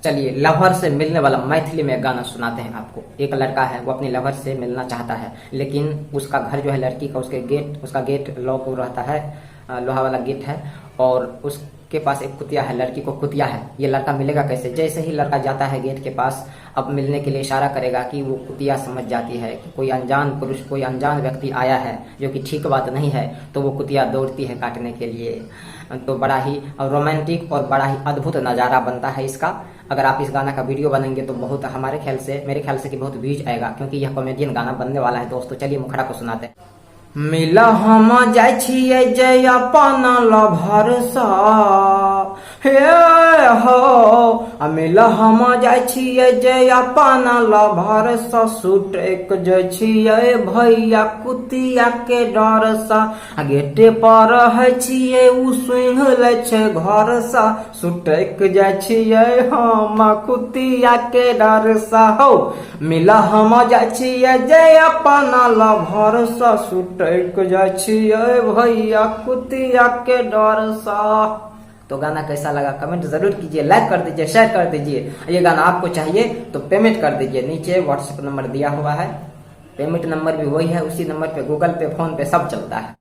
चलिए लवर से मिलने वाला मैथिली में गाना सुनाते हैं आपको। एक लड़का है, वो अपनी लवर से मिलना चाहता है, लेकिन उसका घर जो है लड़की का, उसका गेट लॉक हो रहता है, लोहा वाला गेट है, और उसके पास एक कुतिया है, लड़की को कुतिया है। ये लड़का मिलेगा कैसे? जैसे ही लड़का जाता है गेट के पास, अब मिलने के लिए इशारा करेगा कि वो कुतिया समझ जाती है कि कोई अनजान पुरुष, कोई अनजान व्यक्ति आया है, जो कि ठीक बात नहीं है। तो वो कुतिया दौड़ती है काटने के लिए। तो बड़ा ही रोमांटिक और बड़ा ही अद्भुत नज़ारा बनता है इसका। अगर आप इस गाना का वीडियो बनेंगे तो बहुत, हमारे ख्याल से, मेरे ख्याल से कि बहुत व्यूज आएगा, क्योंकि यह कॉमेडियन गाना बनने वाला है दोस्तों। चलिए मुखड़ा को सुनाते हैं। मिला हम जाय छियै जय अपन लभर सा, हे हो मिला हम जाय छियै जय अपन लभर सा, सुटेक जाय छियै भैया कुतिया के डर सा, गेटे पर रहै छियै उ सुंघ लै छै घर सा, सुटेक जाय छियै हम कुतिया के डर सा। हो मिला हम जाय छियै जय अपन लभर सा, सुटेक जाय छियै भैया कुतिया के डर सा। तो गाना कैसा लगा कमेंट जरूर कीजिए, लाइक कर दीजिए, शेयर कर दीजिए। ये गाना आपको चाहिए तो पेमेंट कर दीजिए, नीचे व्हाट्सएप नंबर दिया हुआ है, पेमेंट नंबर भी वही है, उसी नंबर पे गूगल पे, फोन पे सब चलता है।